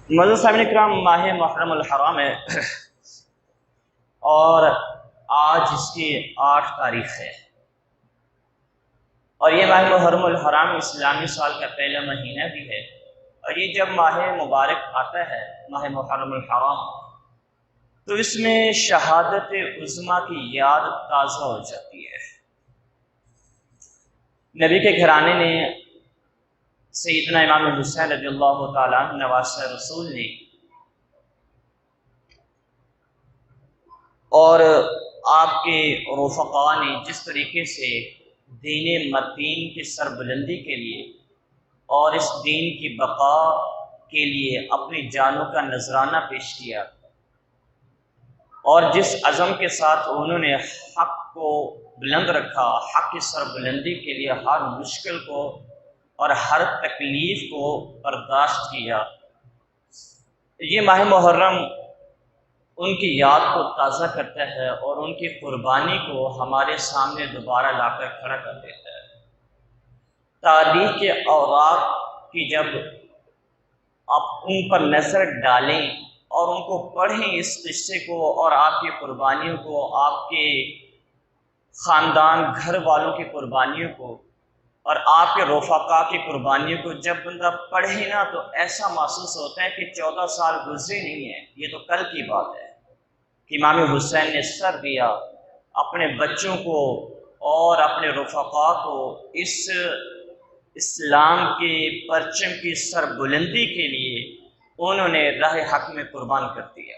معزز صاحب اکرام، ماہ محرم الحرام ہے اور آج اس کی 8 تاریخ ہے، اور یہ ماہ محرم الحرام اسلامی سال کا پہلا مہینہ بھی ہے۔ اور یہ جب ماہ مبارک آتا ہے، ماہ محرم الحرام، تو اس میں شہادت عظمیٰ کی یاد تازہ ہو جاتی ہے۔ نبی کے گھرانے نے، سیدنا امام حسین رضی اللہ تعالیٰ عنہ نواسہ رسول نے اور آپ کے رفقاء نے جس طریقے سے دین متین کی سربلندی کے لیے اور اس دین کی بقا کے لیے اپنی جانوں کا نذرانہ پیش کیا، اور جس عزم کے ساتھ انہوں نے حق کو بلند رکھا، حق کی سربلندی کے لیے ہر مشکل کو اور ہر تکلیف کو برداشت کیا، یہ ماہ محرم ان کی یاد کو تازہ کرتا ہے اور ان کی قربانی کو ہمارے سامنے دوبارہ لا کر کھڑا کر دیتا ہے۔ تاریخ کے اوراق کی جب آپ ان پر نظر ڈالیں اور ان کو پڑھیں، اس قصے کو اور آپ کی قربانیوں کو، آپ کے خاندان گھر والوں کی قربانیوں کو اور آپ کے رفقاء کی قربانیوں کو جب بندہ پڑھے نا، تو ایسا محسوس ہوتا ہے کہ 14 سال گزرے نہیں ہیں، یہ تو کل کی بات ہے کہ امام حسین نے سر دیا اپنے بچوں کو اور اپنے رفقاء کو اس اسلام کے پرچم کی سربلندی کے لیے انہوں نے راہ حق میں قربان کر دیا۔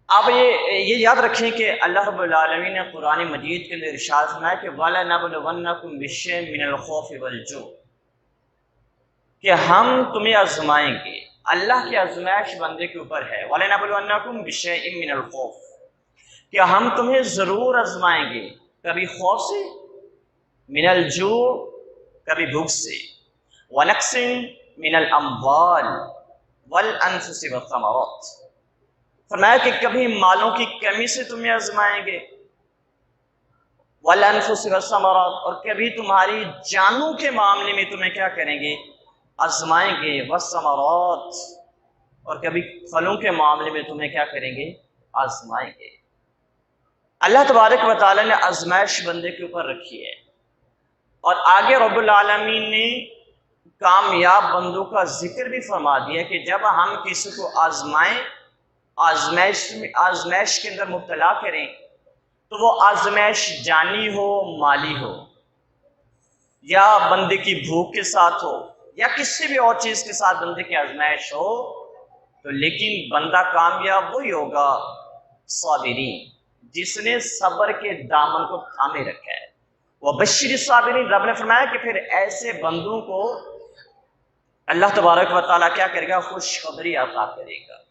آپ یہ یاد رکھیں کہ اللہ رب العالمین نے قرآن مجید کے اندر ارشاد فرمایا کہ وَلَنَبْلُوَنَّكُمْ بِشَيْءٍ مِّنَ الْخَوْفِ وَالْجُوعِ، کہ ہم تمہیں آزمائیں گے۔ اللہ کی آزمائش بندے کے اوپر ہے، وَلَنَبْلُوَنَّكُمْ بِشَيْءٍ مِّنَ الْخَوْفِ، کہ ہم تمہیں ضرور آزمائیں گے، کبھی خوف سے، من الجوع، کبھی بھوک سے، وَنَقْصٍ مِّنَ الْأَمْوَالِ وَالْأَنفُسِ وَالثَّمَرَاتِ، فرمایا کہ کبھی مالوں کی کمی سے تمہیں آزمائیں گے، وَالْأَنفُسِ وَالثَّمَرَاتِ، اور کبھی تمہاری جانوں کے معاملے میں تمہیں کیا کریں گے؟ آزمائیں گے، وَالثَّمَرَاتِ، اور کبھی پھلوں کے معاملے میں تمہیں کیا کریں گے؟ آزمائیں گے۔ اللہ تبارک و تعالیٰ نے آزمائش بندے کے اوپر رکھی ہے، اور آگے رب العالمین نے کامیاب بندوں کا ذکر بھی فرما دیا کہ جب ہم کسی کو آزمائیں، آزمائش کے اندر مبتلا کریں، تو وہ آزمائش جانی ہو، مالی ہو، یا بندے کی بھوک کے ساتھ ہو، یا کسی بھی اور چیز کے ساتھ بندے کی آزمائش ہو، تو لیکن بندہ کامیاب وہی ہوگا صابرین، جس نے صبر کے دامن کو تھامے رکھا ہے۔ وَبَشِّرِ الصَّابِرِينَ، رب نے فرمایا کہ پھر ایسے بندوں کو اللہ تبارک و تعالیٰ کیا کرے گا؟ خوشخبری عطا کرے گا۔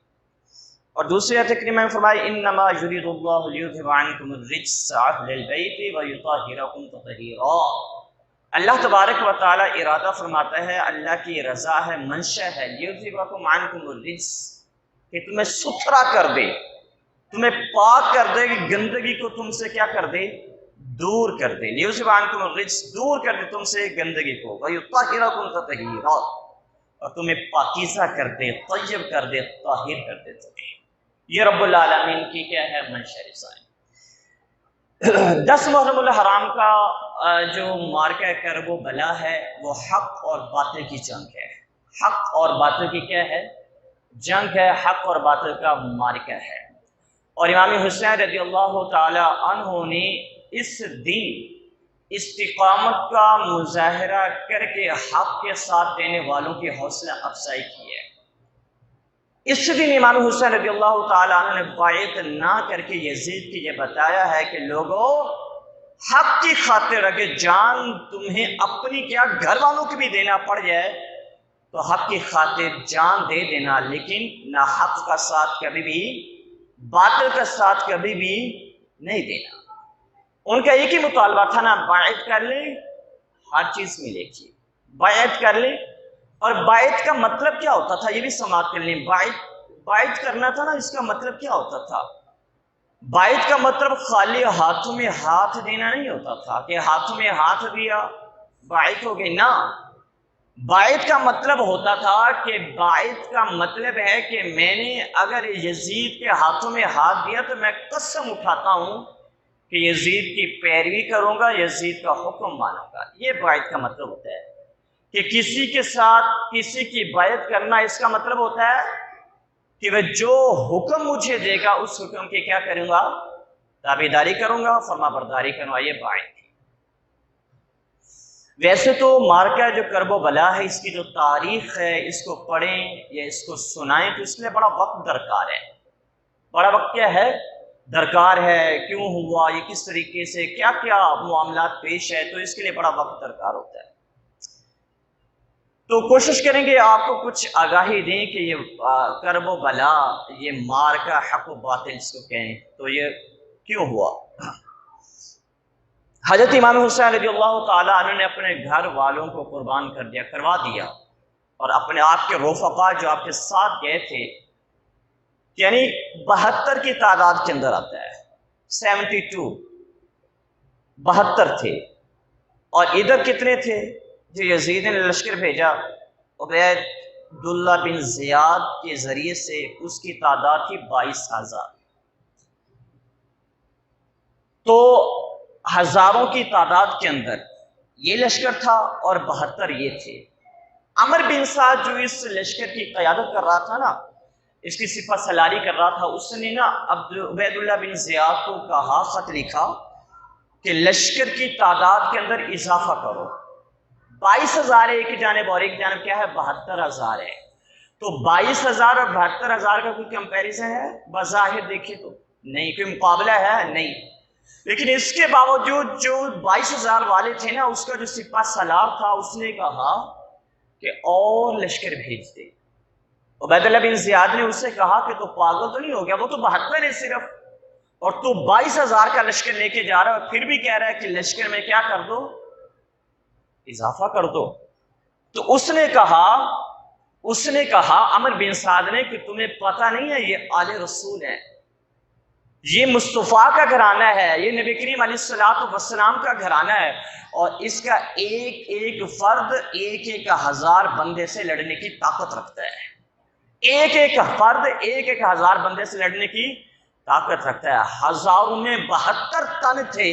اور دوسری آیت کریمہ میں فرمایا انما یرید اللہ لیذھب عنکم الرجس اہل البیت ویطہرکم تطہیرا، اللہ تبارک و تعالیٰ ارادہ فرماتا ہے، اللہ کی رضا ہے، منشا ہے، لیذھبکم عنکم الرجس، کہ تمہیں ستھرا کر دے، تمہیں پاک کر دے، کہ گندگی کو تم سے کیا کر دے؟ دور کر دے، لیذھب عنکم الرجس، دور کر دے تم سے گندگی کو، ویطہرکم تطہیرا، اور تمہیں پاکیزہ کر دے، طیب کر دے، طاہر کر دے تمہیں۔ یہ رب العالمین کی کیا ہے؟ منشا رضا ہے۔ 10 محرم الحرام کا جو مارکہ کرب و بلا ہے، وہ حق اور باطل کی جنگ ہے۔ حق اور باطل کی کیا ہے؟ جنگ ہے، حق اور باطل کا مارکہ ہے۔ اور امام حسین رضی اللہ تعالی عنہ نے اس دن استقامت کا مظاہرہ کر کے حق کے ساتھ دینے والوں کی حوصلہ افزائی کی ہے۔ اس دن امام حسین رضی اللہ تعالیٰ عنہ نے بیعت نہ کر کے یزید کی یہ بتایا ہے کہ لوگوں، حق کی خاطر اگر جان تمہیں اپنی کیا گھر والوں کی بھی دینا پڑ جائے تو حق کی خاطر جان دے دینا، لیکن نہ حق کا ساتھ کبھی بھی، باطل کا ساتھ کبھی بھی نہیں دینا۔ ان کا ایک ہی مطالبہ تھا نا، بیعت کر لیں ہر چیز ملے گی، بیعت کر لیں۔ اور بیعت کا مطلب کیا ہوتا تھا؟ یہ بھی سماعت کر لیں، بیعت کرنا تھا نا، اس کا مطلب کیا ہوتا تھا؟ بیعت کا مطلب خالی ہاتھوں میں ہاتھ دینا نہیں ہوتا تھا کہ ہاتھوں میں ہاتھ دیا بیعت ہو گئی، نہ، باعث کا مطلب ہوتا تھا کہ باعث کا مطلب ہے کہ میں نے اگر یزید کے ہاتھوں میں ہاتھ دیا تو میں قسم اٹھاتا ہوں کہ یزید کی پیروی کروں گا، یزید کا حکم مانوں گا۔ یہ باعث کا مطلب ہوتا ہے کہ کسی کے ساتھ کسی کی بیعت کرنا، اس کا مطلب ہوتا ہے کہ وہ جو حکم مجھے دے گا اس حکم کی کیا کروں گا؟ تابعداری کروں گا، فرما برداری کروں گا۔ یہ باعث تھی۔ ویسے تو مارکہ جو کرب و بلا ہے، اس کی جو تاریخ ہے، اس کو پڑھیں یا اس کو سنائیں تو اس لیے بڑا وقت درکار ہے۔ بڑا وقت کیا ہے؟ درکار ہے۔ کیوں ہوا، یہ کس طریقے سے کیا کیا معاملات پیش ہے، تو اس کے لیے بڑا وقت درکار ہوتا ہے۔ تو کوشش کریں گے آپ کو کچھ آگاہی دیں کہ یہ کرب و بلا، یہ مارکہ حق و باطل اس کو کہیں، تو یہ کیوں ہوا؟ حضرت امام حسین رضی اللہ تعالیٰ عنہ نے اپنے گھر والوں کو قربان کروا دیا، اور اپنے آپ کے رفقا جو آپ کے ساتھ گئے تھے، یعنی 72 کی تعداد کے اندر آتا ہے، 72 72 تھے۔ اور ادھر کتنے تھے جو یزید نے لشکر بھیجا؟ عبید اللہ بن زیاد کے ذریعے سے اس کی تعداد تھی 22,000۔ تو ہزاروں کی تعداد کے اندر یہ لشکر تھا اور 72 یہ تھے۔ عمر بن سعد جو اس لشکر کی قیادت کر رہا تھا نا، اس کی سپہ سالاری کر رہا تھا، اس نے نا عبید اللہ بن زیاد کو کہا، خط لکھا کہ لشکر کی تعداد کے اندر اضافہ کرو۔ 22,000 ایک جانب اور ایک جانب کیا ہے؟ 72,000 ہے۔ تو 22,000 اور 72,000 کا کوئی کمپیریزن ہے؟ بظاہر دیکھیں تو نہیں، کوئی مقابلہ ہے نہیں۔ لیکن اس کے باوجود جو 22,000 والے تھے نا، اس کا جو سپہ سالار تھا، اس نے کہا کہ اور لشکر بھیج دے۔ عبید اللہ بن زیاد نے اس سے کہا کہ تو پاگل تو نہیں ہو گیا، وہ تو 72 ہے صرف، اور تو 22,000 کا لشکر لے کے جا رہا ہے، اور پھر بھی کہہ رہا ہے کہ لشکر میں کیا کر دو؟ اضافہ کر دو۔ تو اس نے کہا عمر بن سعد نے کہ تمہیں پتہ نہیں ہے یہ آل رسول ہے، یہ مصطفیٰ کا گھرانہ ہے، یہ نبی کریم علیہ السلام کا گھرانہ ہے، اور اس کا ایک ایک فرد ایک ایک ہزار بندے سے لڑنے کی طاقت رکھتا ہے۔ ایک ایک فرد ایک ایک ہزار بندے سے لڑنے کی طاقت رکھتا ہے۔ ہزاروں میں 72 تن تھے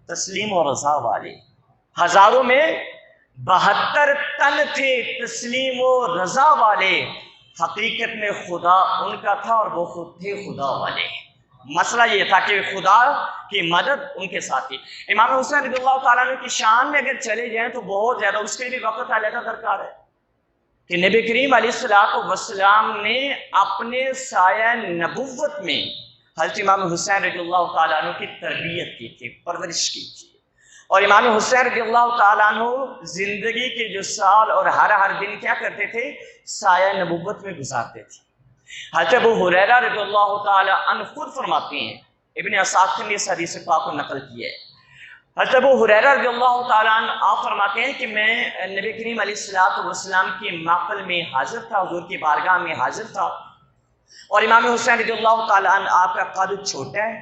تسلیم و رضا والے، ہزاروں میں 72 تن تھے تسلیم و رضا والے۔ حقیقت میں خدا ان کا تھا اور وہ خود تھے خدا والے۔ مسئلہ یہ تھا کہ خدا کی مدد ان کے ساتھ تھی۔ امام حسین رضی اللہ تعالیٰ عنہ کی شان میں اگر چلے جائیں تو بہت زیادہ، اس کے بھی وقت علیحدہ درکار ہے کہ نبی کریم علیہ السلام نے اپنے سایہ نبوت میں حضرت امام حسین رضی اللہ تعالیٰ عنہ کی تربیت کی تھی، پرورش کی تھی، اور امام حسین رضی اللہ تعالیٰ عنہ زندگی کے جو سال اور ہر دن کیا کرتے تھے؟ سایہ نبوت میں گزارتے تھے۔ حضرت ابو ہریرہ رضی اللہ تعالیٰ عنہ خود فرماتے ہیں، ابن اساکر نے اس حدیث پاک کو نقل کیا ہے، حضرت ابو ہریرہ رضی اللہ تعالیٰ عنہ آپ فرماتے ہیں کہ میں نبی کریم علیہ السلام کی محفل میں حاضر تھا، حضور کی بارگاہ میں حاضر تھا، اور امام حسین رضی اللہ تعالیٰ عنہ آپ کا قد چھوٹا ہے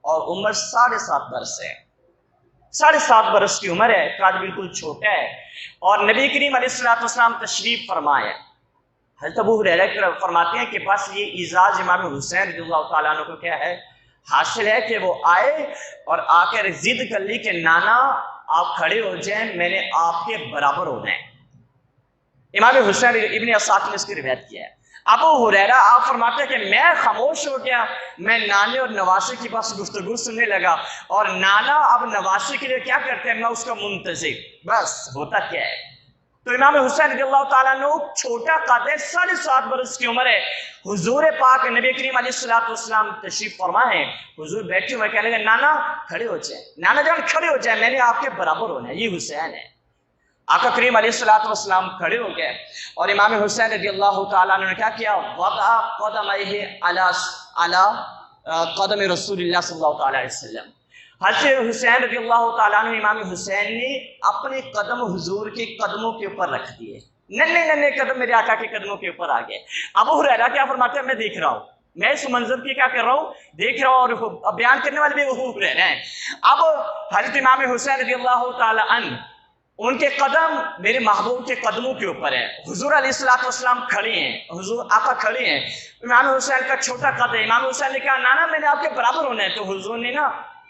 اور عمر 7.5 برس ہے، 7.5 برس کی عمر ہے، قد بالکل چھوٹا ہے، اور نبی کریم علیہ السلام تشریف فرمائے۔ حضرت ابو ہریرہ فرماتے ہیں کہ بس یہ اعزاز امام حسین رضی اللہ تعالیٰ عنہ کو کیا ہے؟ حاصل ہے کہ وہ آئے اور آ کر ضد کر لی کہ نانا آپ کھڑے ہو جائیں، میں نے آپ کے برابر ہونا ہے۔ امام حسین ابن اساکر نے اس کی روایت کیا ہے۔ ابو ہریرہ آپ فرماتے ہیں کہ میں خاموش ہو گیا، میں نانے اور نواسے کی بس گفتگو سننے لگا، اور نانا اب نواسے کے لیے کیا کرتے ہیں؟ میں اس کا منتظر، بس ہوتا کیا ہے۔ تو امام حسین رضی اللہ تعالیٰ عنہ چھوٹا قد ہے، 7.5 برس کی عمر ہے، حضور پاک نبی کریم علیہ السلام تشریف فرما ہے، حضور بیٹھے ہوئے کہنے لگے نانا کھڑے ہو جائیں، نانا جان کھڑے ہو جائیں، میں نے آپ کے برابر ہونا ہے، یہ حسین ہے۔ آقا کریم علیہ السلام کھڑے ہو گئے، اور امام حسین رضی اللہ تعالیٰ عنہ نے کیا کیا؟ وضع قدمہ علی قدم رسول اللہ صلی اللہ تعالیٰ علیہ وسلم۔ حضرت حسین رضی اللہ تعالیٰ عنہ امام حسین نے اپنے قدم حضور کے قدموں کے اوپر رکھ دیے، ننے قدم میرے آقا کے قدموں کے اوپر آ گئے۔ ابو ہریرہ کیا فرماتے ہیں؟ میں دیکھ رہا ہوں، میں اس منظر کی کیا کر رہا ہوں؟ دیکھ رہا ہوں، اور بیان کرنے والے بھی وہ رہ رہے ہیں۔ اب حضرت امام حسین رضی اللہ تعالیٰ عنہ ان کے قدم میرے محبوب کے قدموں کے اوپر ہیں. حضور علیہ الصلوۃ والسلام کھڑے ہیں, حضور آقا کھڑے ہیں, امام حسین کا چھوٹا قد ہے. امام حسین نے کہا نانا میں نے آپ کے برابر ہونا ہے. تو حضور نے نا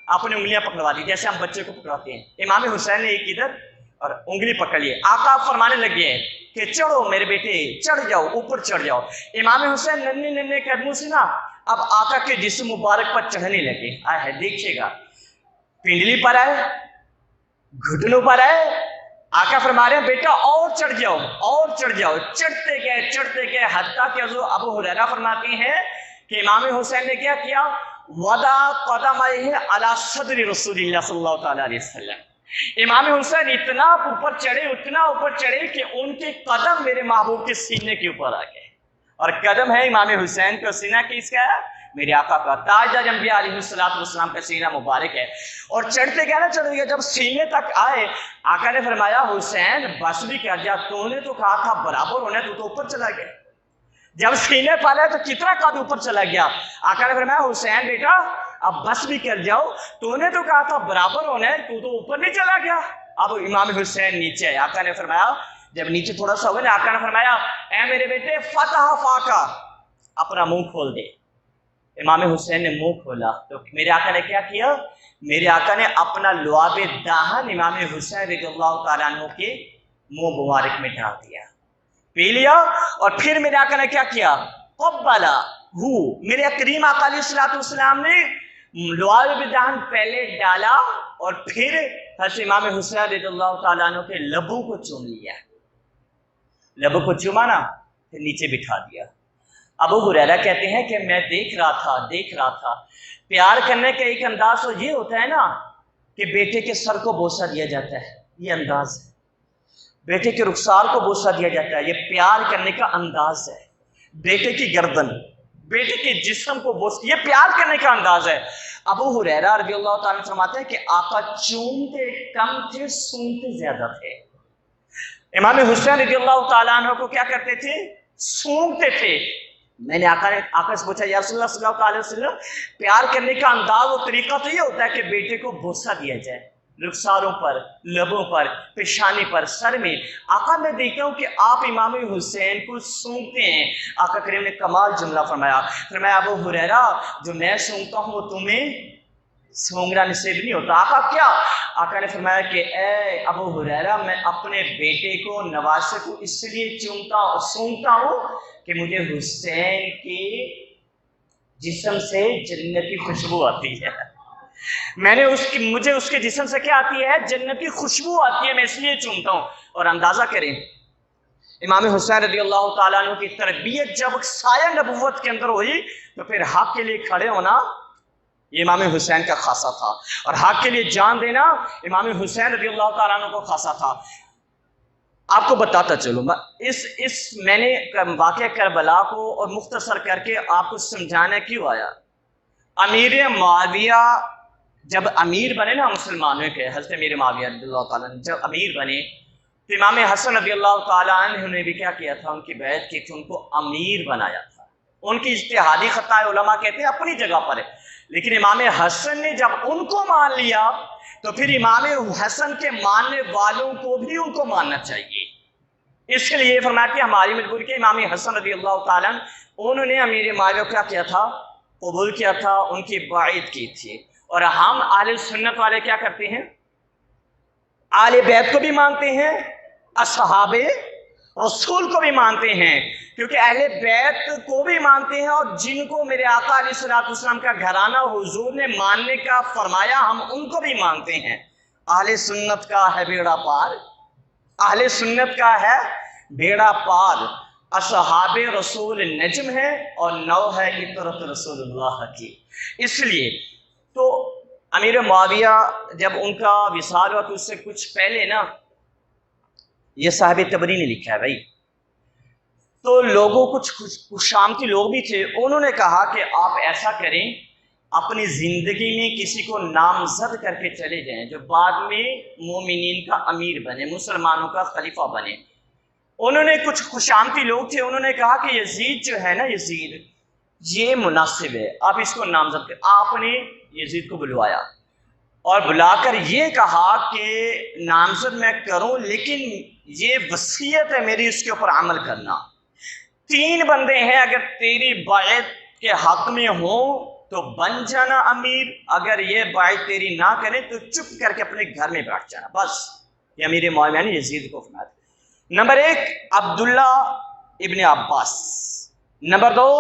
اپنی انگلیاں پکڑوا دی جیسے ہم بچے کو پکڑاتے ہیں. امام حسین نے ایک ادھر اور انگلی پکڑ لی. آقا فرمانے لگے کہ چڑھو میرے بیٹے, چڑھ جاؤ, اوپر چڑھ جاؤ. امام حسین ننھے ننھے قدموں سے نا اب آقا کے جسم مبارک پر چڑھنے لگے. آئے دیکھیے گا, پنڈلی پر آئے, گھٹنوں پر آئے. آقا فرما رہے ہیں بیٹا اور چڑھ جاؤ, اور چڑھ جاؤ. چڑھتے گئے حتیٰ کہ ابو ہریرہ فرماتے ہیں کہ امام حسین نے کیا کیا, وضع قدمہ علی صدر رسول اللہ صلی اللہ تعالی علیہ وسلم. امام حسین اتنا اوپر چڑھے کہ ان کے قدم میرے محبوب کے سینے کے اوپر آ گئے. اور قدم ہے امام حسین کا, سینہ کس کا ہے؟ میرے آقا کا. تاجدار انبیاء علیہ السلام کا سینہ مبارک ہے. اور چڑھتے گئے, جب سینے تک آئے آقا نے فرمایا حسین بس بھی کر جا, تو نے تو کہا تھا برابر ہونا ہے, تو اوپر چلا گیا. جب سینے پر آئے تو کتنا قد اوپر چلا گیا. آقا نے فرمایا حسین بیٹا اب بس بھی کر جاؤ, تو نے تو کہا تھا برابر ہونا ہے, تو اوپر نہیں چلا گیا. اب امام حسین نیچے آئے. آقا نے فرمایا جب نیچے تھوڑا سا ہوگا, آقا نے فرمایا اے میرے بیٹے فتح فاقا, اپنا منہ کھول دے. امام حسین نے منہ کھولا تو میرے آقا نے کیا کیا, میرے آقا نے اپنا لعاب دہن امام حسین رضی اللہ تعالیٰ عنہ کے منہ مبارک میں ڈال دیا, پی لیا. اور پھر میرے آقا نے کیا کیا, قبلہ ہو, میرے کریم آقا علیہ الصلوۃ والسلام نے لعاب دہن پہلے ڈالا اور پھر حضرت امام حسین رضی اللہ تعالیٰ عنہ کے لبوں کو چوم لیا. لبوں کو چوما نا پھر نیچے بٹھا دیا. ابو ہریرہ کہتے ہیں کہ میں دیکھ رہا تھا پیار کرنے کا ایک انداز تو یہ ہوتا ہے نا کہ بیٹے کے سر کو بوسہ دیا جاتا ہے, یہ انداز ہے. بیٹے کے رخسار کو بوسہ دیا جاتا ہے, یہ پیار کرنے کا انداز ہے. بیٹے کی گردن, بیٹے کے جسم کو بوسہ, یہ پیار کرنے کا انداز ہے. ابو ہریرہ رضی اللہ تعالیٰ فرماتے ہیں کہ آقا چومتے کم تھے, سونتے زیادہ تھے. امام حسین رضی اللہ تعالیٰ عنہ کو کیا کرتے تھے, سونتے تھے. میں نے آقا سے پوچھا یا رسول اللہ صلی اللہ علیہ وسلم پیار کرنے کا انداز اور طریقہ تو یہ ہوتا ہے کہ بیٹے کو بوسہ دیا جائے, رخساروں پر, لبوں پر, پیشانی پر, سر میں. آقا میں دیکھتا ہوں کہ آپ امام حسین کو سونگتے ہیں. آقا کریم نے کمال جملہ فرمایا ابو ہریرہ جو میں سونگتا ہوں وہ تمہیں سونگنا نصیب نہیں ہوتا. آقا کیا؟ آقا نے فرمایا کہ اے ابو ہریرہ میں اپنے بیٹے کو, نواسے کو اس لیے سونگتا ہوں کہ مجھے حسین کے جسم سے جنتی خوشبو آتی ہے. مجھے اس کے جسم سے کیا آتی ہے, جنتی خوشبو آتی ہے, میں اس لیے چومتا ہوں. اور اندازہ کریں امام حسین رضی اللہ تعالیٰ عنہ کی تربیت جب سایہ نبوت کے اندر ہوئی تو پھر حق کے لیے کھڑے ہونا یہ امام حسین کا خاصہ تھا, اور حق کے لیے جان دینا امام حسین رضی اللہ تعالیٰ عنہ کو خاصہ تھا. آپ کو بتاتا چلوں, میں نے واقعہ کربلا کو اور مختصر کر کے آپ کو سمجھانا کیوں آیا. امیر معاویہ جب امیر بنے نا مسلمانوں کے, حضرت امیر معاویہ رضی اللہ تعالیٰ عنہ جب امیر بنے تو امام حسن رضی اللہ تعالیٰ عنہ نے بھی کیا کیا تھا, ان کی بیعت کی کہ ان کو امیر بنایا تھا. ان کی اجتہادی خطائے علماء کہتے ہیں اپنی جگہ پر ہے, لیکن امام حسن نے جب ان کو مان لیا تو پھر امام حسن کے ماننے والوں کو بھی ان کو ماننا چاہیے. اس لیے فرماتے ہیں ہماری مجبوری کے امام حسن رضی اللہ تعالیٰ انہوں نے امیر معاویہ کو کیا کیا تھا, قبول کیا تھا, ان کی باعث کی تھی. اور ہم اہل سنت والے کیا کرتے ہیں, اہل بیت کو بھی مانتے ہیں, اصحاب رسول کو بھی مانتے ہیں, کیونکہ اہل بیت کو بھی مانتے ہیں اور جن کو میرے آقا علیہ الصلوۃ والسلام کا گھرانہ حضور نے ماننے کا فرمایا ہم ان کو بھی مانتے ہیں. اہل سنت کا ہے بیڑا پار, اہل سنت کا ہے بیڑا پار. اصحاب رسول نجم ہے اور نو ہے عطرت رسول اللہ کی. اس لیے تو امیر معاویہ جب ان کا وصال ہوا تو اس سے کچھ پہلے نا, یہ صاحب تبری نے لکھا ہے بھائی, تو لوگوں کچھ خوشامتی لوگ بھی تھے, انہوں نے کہا کہ آپ ایسا کریں اپنی زندگی میں کسی کو نامزد کر کے چلے جائیں جو بعد میں مومنین کا امیر بنے, مسلمانوں کا خلیفہ بنے. انہوں نے کچھ خوشامتی لوگ تھے, انہوں نے کہا کہ یزید جو ہے نا, یزید یہ مناسب ہے, آپ اس کو نامزد کریں. آپ نے یزید کو بلوایا, اور بلا کر یہ کہا کہ نامزد میں کروں لیکن یہ وصیت ہے میری اس کے اوپر عمل کرنا. 3 بندے ہیں، اگر تیری بیعت کے حق میں ہوں تو بن جانا امیر، اگر یہ بیعت تیری نہ کریں تو چپ کر کے اپنے گھر میں بیٹھ جانا. بس یہ امیر معاویہ نے یزید کو فرمایا. نمبر 1 عبداللہ ابن عباس، نمبر 2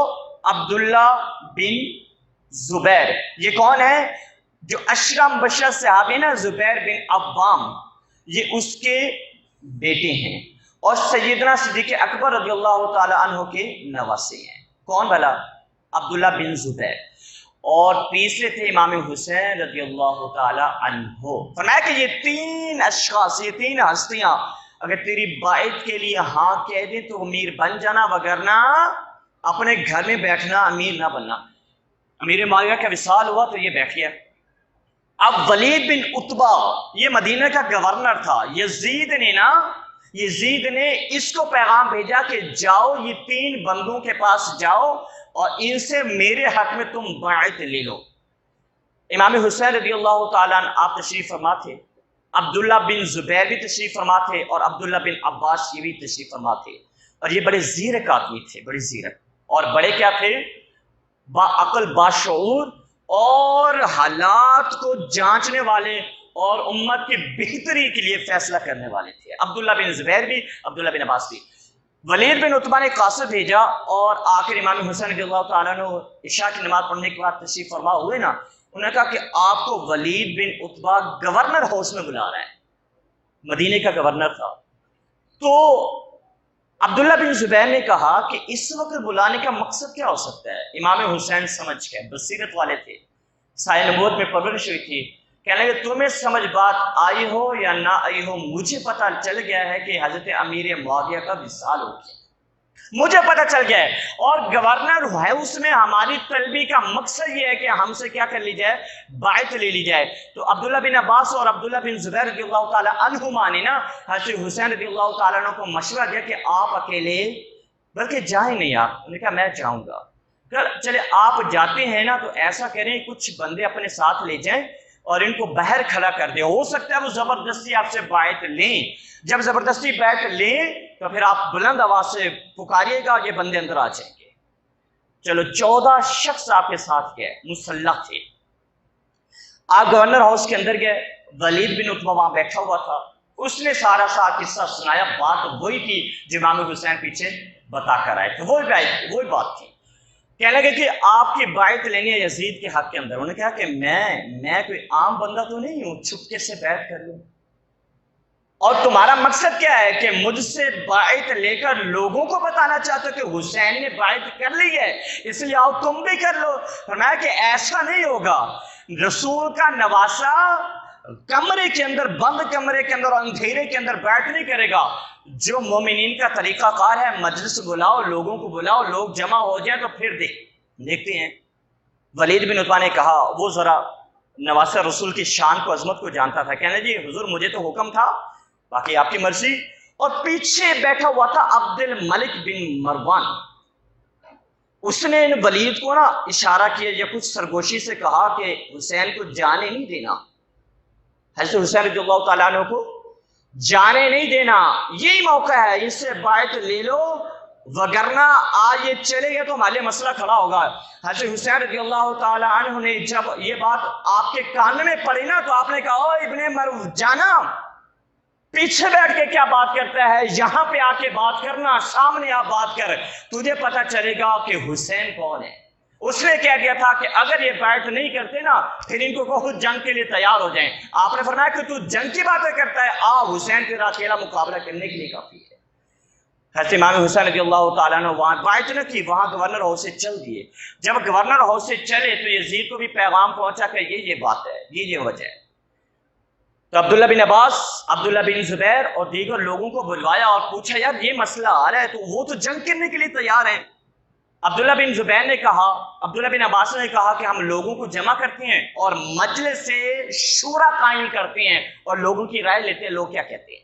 عبداللہ بن زبیر. یہ کون ہے؟ جو اشرم بشر صحابی نا زبیر بن عوام، یہ اس کے بیٹے ہیں اور سیدنا صدیق اکبر رضی اللہ تعالی عنہ کے نواسے ہیں. کون بھلا؟ عبداللہ بن زبیر. اور تیسرے تھے امام حسین رضی اللہ تعالی عنہ. فرمایا کہ یہ 3 اشخاص، یہ 3 ہستیاں اگر تیری بیعت کے لیے ہاں کہہ دیں تو امیر بن جانا، وگرنہ اپنے گھر میں بیٹھنا، امیر نہ بننا. امیر معاویہ کا وصال ہوا تو یہ بیٹھ گیا. اب ولید بن عتبہ یہ مدینہ کا گورنر تھا. یزید نے اس کو پیغام بھیجا کہ جاؤ یہ 3 بندوں کے پاس جاؤ اور ان سے میرے حق میں تم بیعت لے لو. امام حسین رضی اللہ تعالیٰ عنہ آپ تشریف فرما تھے، عبداللہ بن زبیر بھی تشریف فرما تھے اور عبداللہ بن عباس یہ بھی تشریف فرما تھے. اور یہ بڑے زیرک آدمی تھے، بڑے زیرک. اور بڑے کیا تھے؟ با عقل، باشعور اور حالات کو جانچنے والے اور امت کی بہتری کے لیے فیصلہ کرنے والے تھے. عبداللہ بن زبیر بھی، عبداللہ بن عباس بھی. ولید بن عتبہ نے قاصد بھیجا اور آخر امام حسین رضی اللہ تعالیٰ عنہ عشاء کی نماز پڑھنے کے بعد تشریف فرما ہوئے نا، انہوں نے کہا کہ آپ کو ولید بن عتبہ گورنر ہاؤس میں بلا رہا ہے. مدینے کا گورنر تھا. تو عبداللہ بن زبیر نے کہا کہ اس وقت بلانے کا مقصد کیا ہو سکتا ہے؟ امام حسین سمجھ گئے، بصیرت والے تھے، سایہ نبوت میں پرورش ہوئی تھی. کہنے لگے تمہیں سمجھ بات آئی ہو یا نہ آئی ہو، مجھے پتہ چل گیا ہے کہ حضرت امیر معاویہ کا وصال ہو گیا، مجھے پتہ چل گیا ہے. اور گورنر ہے اس میں ہماری طلبی کا مقصد یہ ہے کہ ہم سے کیا کر لی جائے؟ بیعت لے لی جائے. تو عبداللہ بن عباس اور عبداللہ بن زبیر رضی اللہ تعالیٰ عنہما نے نا حضرت حسین رضی اللہ تعالیٰ عنہ کو مشورہ دیا کہ آپ اکیلے بلکہ جائیں نہیں. آپ انہوں نے کہا میں جاؤں گا. چلے آپ جاتے ہیں نا تو ایسا کریں کچھ بندے اپنے ساتھ لے جائیں اور ان کو باہر کھڑا کر دیں. ہو سکتا ہے وہ زبردستی آپ سے بیعت لیں. جب زبردستی بیعت لیں تو پھر آپ بلند آواز سے پکاریے گا، یہ بندے اندر آ جائیں گے. چلو 14 شخص آپ کے ساتھ گئے، مسلح تھے. آپ گورنر ہاؤس کے اندر گئے، ولید بن عتبہ وہاں بیٹھا ہوا تھا. اس نے سارا قصہ سنایا. بات وہی تھی جو امام حسین پیچھے بتا کر آئے تھے، وہی بات تھی. کہنے لگے کہ آپ کی بیعت لینی ہے یزید کے حق کے اندر. انہوں نے کہا کہ میں کوئی عام بندہ تو نہیں ہوں چھپکے سے بیعت کر لوں. اور تمہارا مقصد کیا ہے کہ مجھ سے بیعت لے کر لوگوں کو بتانا چاہتے ہو کہ حسین نے بیعت کر لی ہے اس لیے آؤ تم بھی کر لو. فرمایا کہ ایسا نہیں ہوگا. رسول کا نواسا کمرے کے اندر، بند کمرے کے اندر اور اندھیرے کے اندر بیعت نہیں کرے گا. جو مومنین کا طریقہ کار ہے مجلس بلاؤ، لوگوں کو بلاؤ، لوگ جمع ہو جائیں تو پھر دیکھتے ہیں. ولید بن عتبہ نے کہا، وہ ذرا نواسا رسول کی شان کو، عظمت کو جانتا تھا. کہنے جی حضور مجھے تو حکم تھا، باقی آپ کی مرضی. اور پیچھے بیٹھا ہوا تھا عبد الملک بن مروان. اس نے ولید کو نا اشارہ کیا یا کچھ سرگوشی سے کہا کہ حسین کو جانے نہیں دینا، حضرت حسین رضی اللہ تعالیٰ عنہ کو جانے نہیں دینا. یہی موقع ہے، اس سے بیعت لے لو وگرنہ آج یہ چلے گئے تو ہمارے مسئلہ کھڑا ہوگا. حضرت حسین رضی اللہ تعالیٰ عنہ نے جب یہ بات آپ کے کان میں پڑی نا تو آپ نے کہا او ابن مرو جانا، پیچھے بیٹھ کے کیا بات کرتا ہے؟ یہاں پہ آ کے بات کرنا، سامنے آپ بات کر، تجھے پتہ چلے گا کہ حسین کون ہے. اس نے کہہ دیا تھا کہ اگر یہ بیعت نہیں کرتے نا پھر ان کو کہو جنگ کے لیے تیار ہو جائیں. آپ نے فرمایا کہ تو جنگ کی باتیں کرتا ہے، حسین تیرا اکیلا مقابلہ کرنے کے لیے کافی ہے. حضرت امام حسین رضی اللہ تعالیٰ نے وہاں بیعت نہ کی، وہاں گورنر ہاؤس سے چل دیے. جب گورنر ہاؤس سے چلے تو یزید کو بھی پیغام پہنچا کہ یہ بات ہے، یہ وجہ ہے. تو عبداللہ بن عباس، عبداللہ بن زبیر اور دیگر لوگوں کو بلوایا اور پوچھا یار یہ مسئلہ آ رہا ہے تو وہ تو جنگ کرنے کے لیے تیار ہیں. عبداللہ بن زبیر نے کہا، عبداللہ بن عباس نے کہا کہ ہم لوگوں کو جمع کرتے ہیں اور مجلس سے شورا قائم کرتے ہیں اور لوگوں کی رائے لیتے ہیں لوگ کیا کہتے ہیں.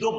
2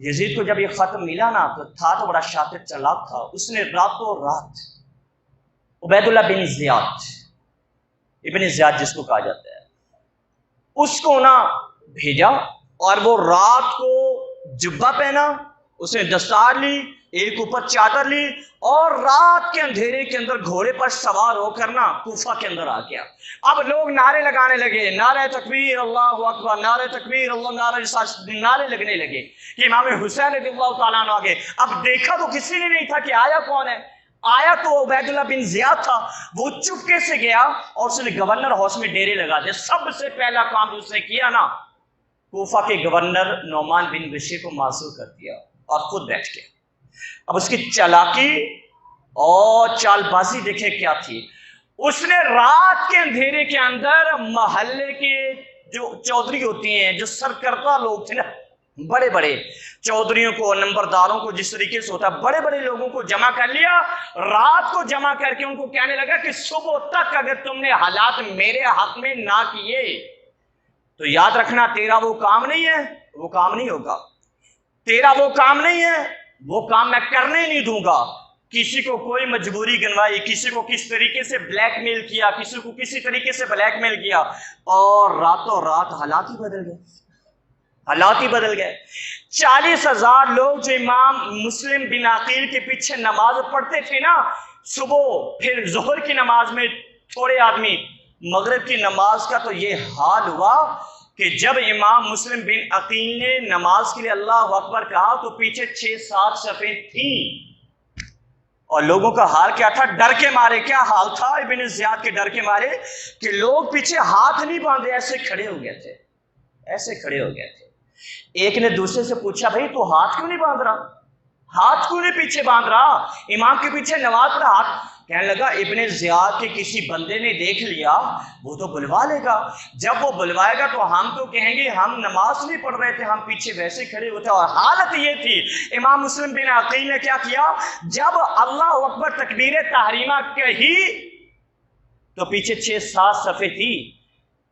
یزید کو جب یہ خط ملا نا تو تھا تو بڑا شاطر چلاک تھا، اس نے راتوں رات عبید اللہ بن زیاد، ابن زیاد جس کو کہا جاتا ہے، اس کو نا بھیجا، اور وہ رات کو جبہ پہنا، اس نے دستار لی، ایک اوپر چادر لی، اور رات کے اندھیرے کے اندر گھوڑے پر سوار ہو کر نا کوفہ کے اندر آ گیا۔ اب لوگ نعرے لگانے لگے، نعرہ تکبیر اللہ اکبر، نعرہ تکبیر اللہ، نعرے لگنے لگے کہ امام حسین رضی اللہ تعالیٰ عنہ آگے۔ اب دیکھا تو کسی نے نہیں تھا کہ آیا کون ہے، آیا تو عبید اللہ بن زیاد تھا۔ وہ چپکے سے گیا اور اس نے گورنر ہاؤس میں ڈیرے لگا دیا۔ سب سے پہلا کام جو اس نے کیا نا، کوفہ کے گورنر نعمان بن بشیر کو معزول کر دیا اور خود بیٹھ گیا۔ اب اس کی چالاکی اور چال بازی دیکھے کیا تھی، اس نے رات کے اندھیرے کے اندر محلے کے جو چودھری ہوتی ہیں، جو سرکردہ لوگ تھے نا، بڑے بڑے چودھریوں کو، نمبرداروں کو، جس طریقے سے ہوتا ہے، بڑے بڑے لوگوں کو جمع کر لیا۔ رات کو جمع کر کے ان کو کہنے لگا کہ صبح تک اگر تم نے حالات میرے حق میں نہ کیے تو یاد رکھنا تیرا وہ کام نہیں ہے، وہ کام نہیں ہوگا، تیرا وہ کام نہیں ہے، وہ کام میں کرنے نہیں دوں گا۔ کسی کو کوئی مجبوری گنوائی، کسی کو کس طریقے سے بلیک میل کیا، کسی کو کسی طریقے سے بلیک میل کیا، اور راتوں رات حالات ہی بدل گئے، حالات ہی بدل گئے۔ 40,000 لوگ جو امام مسلم بن عقیل کے پیچھے نماز پڑھتے تھے نا، صبح پھر ظہر کی نماز میں تھوڑے آدمی، مغرب کی نماز کا تو یہ حال ہوا کہ جب امام مسلم بن عقیل نے نماز کے لیے اللہ اکبر کہا تو پیچھے 6-7 صفیں تھیں، اور لوگوں کا حال کیا تھا؟ ڈر کے مارے۔ کیا حال تھا ابن زیاد کے ڈر کے مارے کہ لوگ پیچھے ہاتھ نہیں باندھے، ایسے کھڑے ہو گئے تھے، ایسے کھڑے ہو گئے تھے۔ ایک نے دوسرے سے پوچھا، بھائی تو ہاتھ کیوں نہیں باندھ رہا، ہاتھ کیوں نہیں پیچھے باندھ رہا، امام کے پیچھے نماز پڑھا ہاتھ؟ کہنے لگا ابن زیاد کے کسی بندے نے دیکھ لیا، وہ تو بلوا لے گا، جب وہ بلوائے گا تو ہم تو کہیں گے ہم نماز نہیں پڑھ رہے تھے، ہم پیچھے ویسے کھڑے ہوتے۔ اور حالت یہ تھی، امام مسلم بن عقیل نے کیا کیا، جب اللہ اکبر تکبیر تحریمہ کہی تو پیچھے 6-7 صفیں تھی،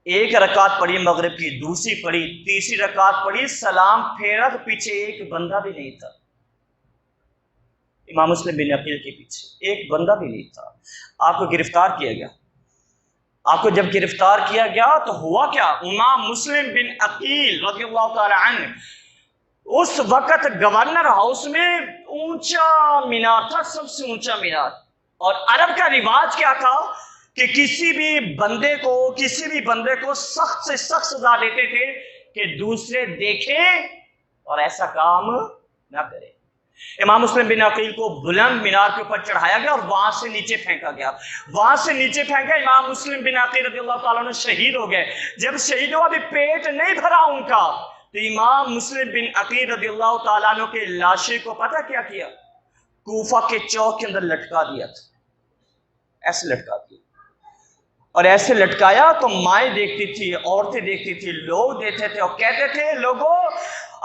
ایک رکعت پڑھی مغرب کی، دوسری پڑھی، تیسری رکعت پڑھی، سلام پھیرا تو پیچھے ایک بندہ بھی نہیں تھا، امام مسلم بن عقیل کے پیچھے ایک بندہ بھی نہیں تھا۔ آپ کو گرفتار کیا گیا، آپ کو جب گرفتار کیا گیا تو ہوا کیا، امام مسلم بن عقیل رضی اللہ تعالی عنہ اس وقت گورنر ہاؤس میں اونچا مینار تھا، سب سے اونچا مینار، اور عرب کا رواج کیا تھا کہ کسی بھی بندے کو سخت سے سخت سزا دیتے تھے کہ دوسرے دیکھیں اور ایسا کام نہ کرے۔ امام مسلم بن عقیل کو بلند مینار کے اوپر چڑھایا گیا اور وہاں سے نیچے پھینکا گیا، وہاں سے نیچے پھینکا۔ امام مسلم بن عقیل رضی اللہ تعالیٰ عنہ شہید ہو گئے۔ جب شہید ہوا، ابھی پیٹ نہیں بھرا ان کا، تو امام مسلم بن عقیل رضی اللہ تعالیٰ عنہ کے لاشے کو پتہ کیا کیا، کوفہ کے چوک کے اندر لٹکا دیا تھا، ایسے لٹکا دیا، اور ایسے لٹکایا تو مائیں دیکھتی تھی، عورتیں دیکھتی تھی، لوگ دیکھتے تھے اور کہتے تھے لوگوں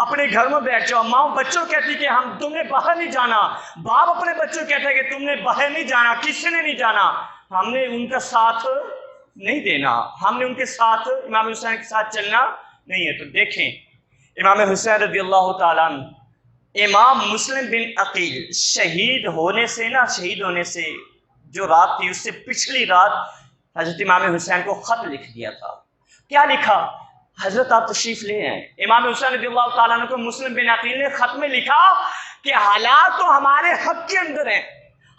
اپنے گھر میں بیٹھ جاؤ۔ ماں بچوں کہتی کہ ہم تم نے باہر نہیں جانا، باپ اپنے بچوں کہتے کہ تم نے باہر نہیں جانا، کسی نے نہیں جانا، ہم نے ان کا ساتھ نہیں دینا، ہم نے ان کے ساتھ، امام حسین کے ساتھ چلنا نہیں ہے۔ تو دیکھیں امام حسین رضی اللہ تعالیٰ عنہ، امام مسلم بن عقیل شہید ہونے سے جو رات تھی، اس سے پچھلی رات حضرت امام حسین کو خط لکھ دیا تھا۔ کیا لکھا؟ حضرت آپ تشریف لے ہیں۔ امام حسین رضی اللہ تعالیٰ عنہ کو مسلم بن عقیل نے خط میں لکھا کہ حالات تو ہمارے حق کے اندر ہیں،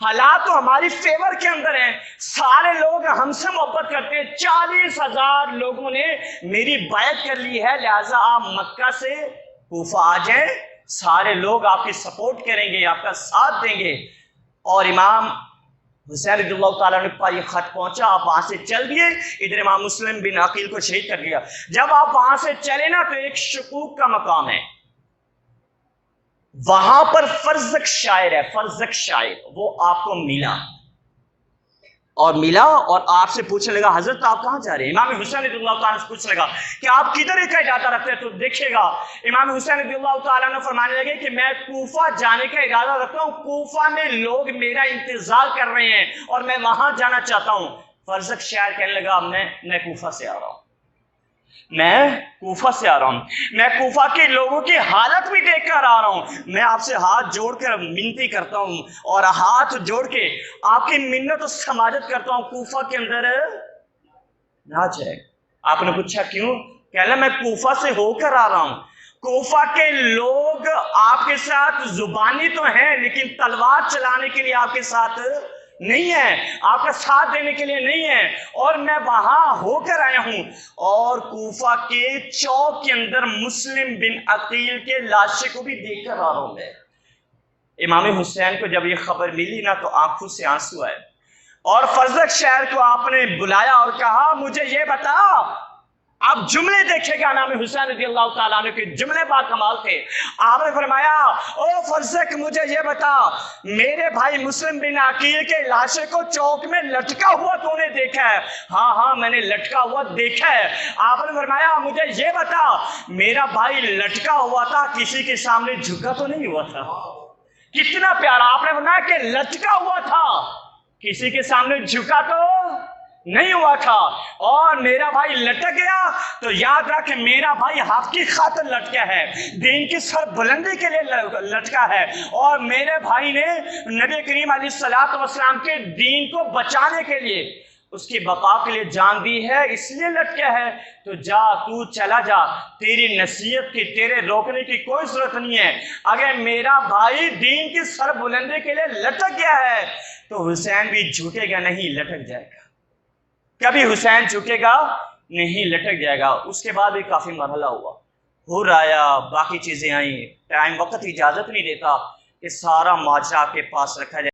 حالات تو ہماری فیور کے اندر ہیں، سارے لوگ ہم سے محبت کرتے ہیں، 40,000 لوگوں نے میری بیعت کر لی ہے، لہٰذا آپ مکہ سے کوفہ آ جائیں، سارے لوگ آپ کی سپورٹ کریں گے، آپ کا ساتھ دیں گے۔ اور امام حسین رضی اللہ تعالیٰ عنہ کے پاس یہ خط پہنچا، آپ وہاں سے چل دیے، ادھر امام مسلم بن عقیل کو شہید کر دیا۔ جب آپ وہاں سے چلے نا تو ایک شکوک کا مقام ہے، وہاں پر فرزق شاعر ہے، فرزق شاعر، وہ آپ کو ملا اور آپ سے پوچھنے لگا حضرت آپ کہاں جا رہے ہیں؟ امام حسین رضی اللہ تعالیٰ سے پوچھنے لگا کہ آپ کدھر کا ارادہ رکھتے ہیں؟ تو دیکھیے گا امام حسین رضی اللہ تعالیٰ نے فرمانے لگے کہ میں کوفہ جانے کا ارادہ رکھتا ہوں، کوفہ میں لوگ میرا انتظار کر رہے ہیں اور میں وہاں جانا چاہتا ہوں۔ فرزق شاعر کہنے لگا میں کوفہ سے آ رہا ہوں۔ میں کوفہ سے آ رہا ہوں، میں کوفہ کے لوگوں کی حالت بھی دیکھ کر آ رہا ہوں، میں آپ سے ہاتھ جوڑ کر منتی کرتا ہوں اور ہاتھ جوڑ کے آپ کی منت و سماجت کرتا ہوں، کوفہ کے اندر نہ جائے۔ آپ نے پوچھا کیوں؟ کہنا میں کوفہ سے ہو کر آ رہا ہوں، کوفہ کے لوگ آپ کے ساتھ زبانی تو ہیں لیکن تلوار چلانے کے لیے آپ کے ساتھ نہیں ہے، آپ کا ساتھ دینے کے لیے نہیں ہے، اور میں وہاں ہو کر آیا ہوں اور کوفہ کے چوک کے اندر مسلم بن عقیل کے لاشے کو بھی دیکھ کر آ رہا ہوں میں۔ امام حسین کو جب یہ خبر ملی نا تو آنکھوں سے آنسو آئے، اور فرزق شہر کو آپ نے بلایا اور کہا مجھے یہ بتا، آپ جملے دیکھے گا امام حسین رضی اللہ تعالیٰ عنہ کے جملے با کمال تھے۔ آپ نے فرمایا او فرزق مجھے یہ بتا، میرے بھائی مسلم بن عقیل کے لاشے کو چوک میں لٹکا ہوا تو نے دیکھا ہے؟ ہاں ہاں میں نے لٹکا ہوا دیکھا ہے۔ آپ نے فرمایا مجھے یہ بتا، میرا بھائی لٹکا ہوا تھا کسی کے سامنے جھکا تو نہیں ہوا تھا؟ کتنا پیارا! آپ نے فرمایا کہ لٹکا ہوا تھا، کسی کے سامنے جھکا تو نہیں ہوا تھا، اور میرا بھائی لٹک گیا تو یاد رکھ میرا بھائی حق کی خاطر لٹکا ہے، دین کی سر بلندی کے لیے لٹکا ہے، اور میرے بھائی نے نبی کریم علیہ السلام کے دین کو بچانے کے لیے، اس کی بقا کے لیے جان دی ہے، اس لیے لٹکا ہے۔ تو جا، تو چلا جا، تیری نصیحت کی، تیرے روکنے کی کوئی ضرورت نہیں ہے۔ اگر میرا بھائی دین کی سر بلندی کے لیے لٹک گیا ہے تو حسین بھی جھکے گا نہیں، لٹک جائے گا۔ کبھی حسین جھکے گا نہیں، لٹک جائے گا۔ اس کے بعد بھی کافی مرحلہ ہوا، حر آیا، باقی چیزیں آئیں، ٹائم وقت اجازت نہیں دیتا کہ سارا ماجرا کے پاس رکھا جائے۔